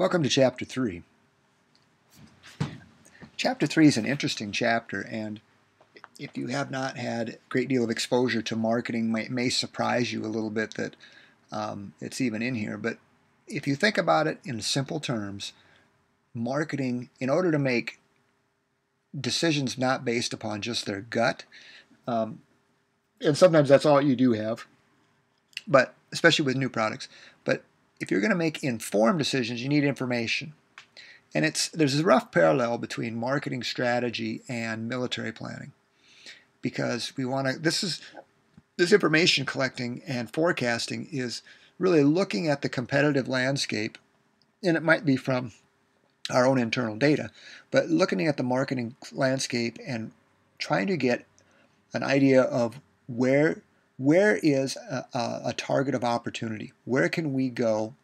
Welcome to Chapter 3. Chapter 3 is an interesting chapter, and if you have not had a great deal of exposure to marketing, it may surprise you a little bit that it's even in here. But if you think about it in simple terms, marketing, in order to make decisions not based upon just their gut, and sometimes that's all you do have, but especially with new products. But if you're going to make informed decisions, you need information. And there's a rough parallel between marketing strategy and military planning, because we want to. This information collecting and forecasting is really looking at the competitive landscape, and it might be from our own internal data, but looking at the marketing landscape and trying to get an idea of where is a target of opportunity. Where can we go?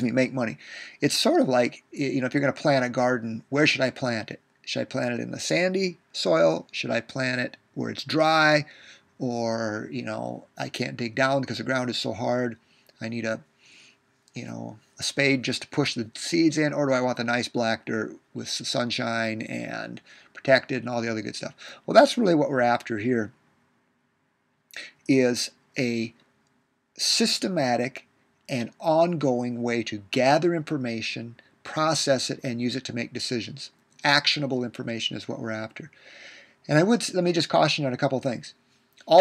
Make money. It's sort of like, if you're going to plant a garden, where should I plant it? Should I plant it in the sandy soil? Should I plant it where it's dry? Or, I can't dig down because the ground is so hard. I need a spade just to push the seeds in, or do I want the nice black dirt with sunshine and protected and all the other good stuff? Well, that's really what we're after here, is a systematic and ongoing way to gather information, process it, and use it to make decisions. Actionable information is what we're after. And let me just caution you on a couple things. The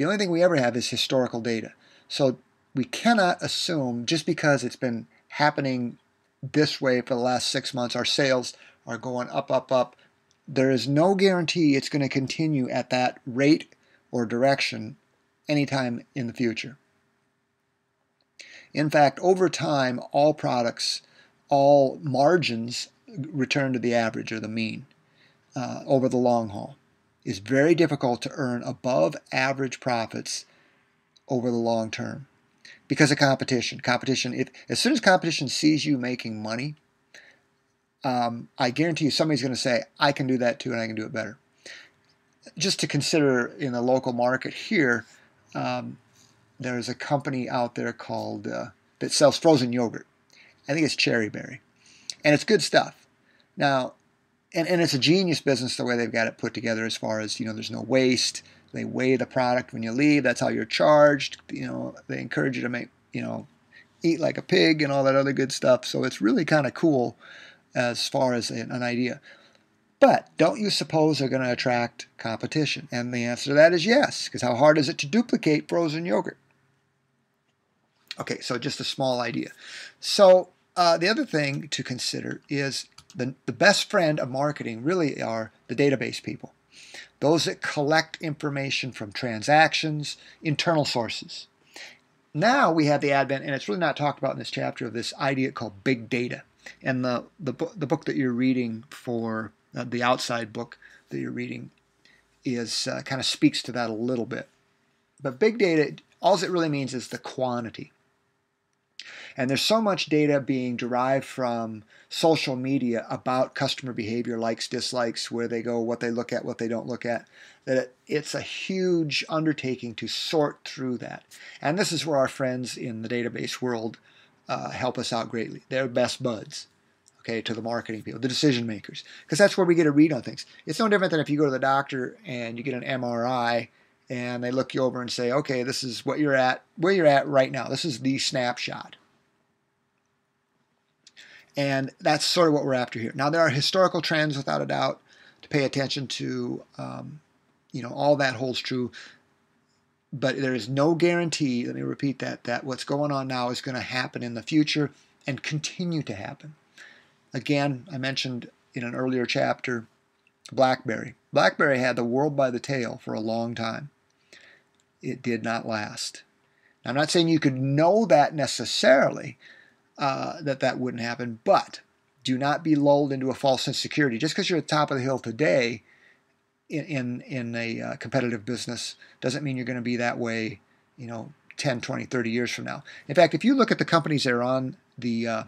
only thing we ever have is historical data. So we cannot assume just because it's been happening this way for the last 6 months, our sales are going up, up, up. There is no guarantee it's going to continue at that rate or direction anytime in the future. In fact, over time, all products, all margins return to the average or the mean over the long haul. It's very difficult to earn above average profits over the long term because of competition. As soon as competition sees you making money, I guarantee you somebody's going to say, I can do that too and I can do it better. Just to consider in the local market here, there's a company out there called that sells frozen yogurt. I think it's Cherry Berry, and it's good stuff. Now, and it's a genius business the way they've got it put together. As far as there's no waste. They weigh the product when you leave. That's how you're charged. They encourage you to make eat like a pig and all that other good stuff. So it's really kind of cool as far as an idea. But don't you suppose they're going to attract competition? And the answer to that is yes, because how hard is it to duplicate frozen yogurt? Okay, so just a small idea. So the other thing to consider is the best friend of marketing really are the database people. Those that collect information from transactions, internal sources. Now we have the advent, and it's really not talked about in this chapter, of this idea called big data. And the book that you're reading for the outside book that you're reading is kind of speaks to that a little bit. But big data, all it really means is the quantity. And there's so much data being derived from social media about customer behavior, likes, dislikes, where they go, what they look at, what they don't look at, that it's a huge undertaking to sort through that. And this is where our friends in the database world help us out greatly. They're best buds. Okay, to the marketing people, the decision makers, because that's where we get a read on things. It's no different than if you go to the doctor and you get an MRI and they look you over and say, okay, this is what you're at, where you're at right now. This is the snapshot. And that's sort of what we're after here. Now, there are historical trends, without a doubt, to pay attention to. All that holds true. But there is no guarantee, let me repeat that what's going on now is going to happen in the future and continue to happen. Again, I mentioned in an earlier chapter, BlackBerry. BlackBerry had the world by the tail for a long time. It did not last. Now, I'm not saying you could know that necessarily, that wouldn't happen, but do not be lulled into a false sense of security. Just because you're at the top of the hill today in a competitive business doesn't mean you're going to be that way, 10, 20, 30 years from now. In fact, if you look at the companies that are on the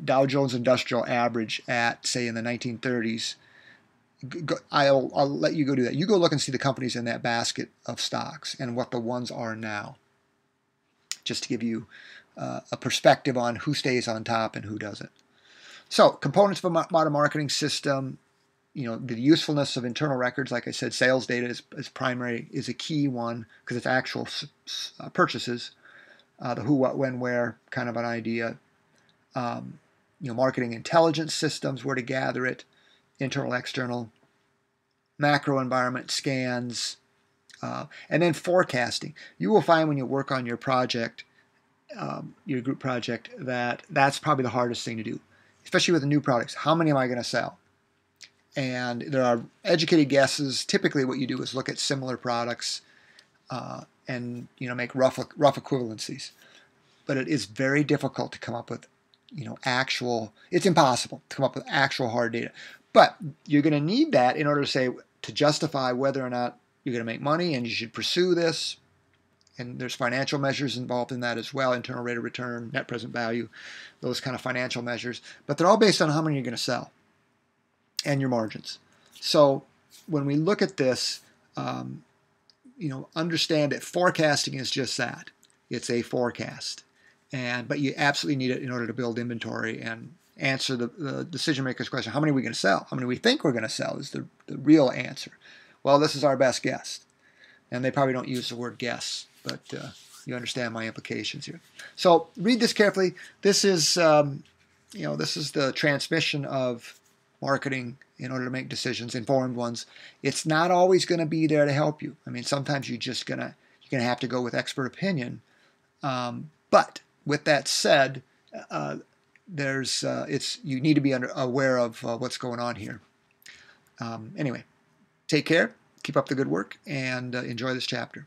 Dow Jones Industrial Average at, say, in the 1930s, I'll let you go do that. You go look and see the companies in that basket of stocks and what the ones are now. just to give you a perspective on who stays on top and who doesn't. So, components of a modern marketing system. The usefulness of internal records, like I said, sales data is primary, is a key one because it's actual purchases, the who, what, when, where kind of an idea. Marketing intelligence systems, where to gather it, internal, external, macro environment scans, and then forecasting. You will find when you work on your project, your group project, that's probably the hardest thing to do, especially with the new products. How many am I going to sell? And there are educated guesses. Typically what you do is look at similar products and make rough equivalencies. But it is very difficult to come up with it's impossible to come up with actual hard data. But you're going to need that in order to justify whether or not you're going to make money and you should pursue this. And there's financial measures involved in that as well, internal rate of return, net present value, those kind of financial measures. But they're all based on how many you're going to sell and your margins. So when we look at this, understand that forecasting is just that. It's a forecast. But you absolutely need it in order to build inventory and answer the decision maker's question, how many are we going to sell? How many we think we're going to sell is the real answer. Well, this is our best guess. And they probably don't use the word guess, but you understand my implications here. So read this carefully. This is, this is the transmission of marketing in order to make decisions, informed ones. It's not always going to be there to help you. I mean, sometimes you're gonna have to go with expert opinion. But with that said, you need to be aware of what's going on here. Anyway, take care, keep up the good work, and enjoy this chapter.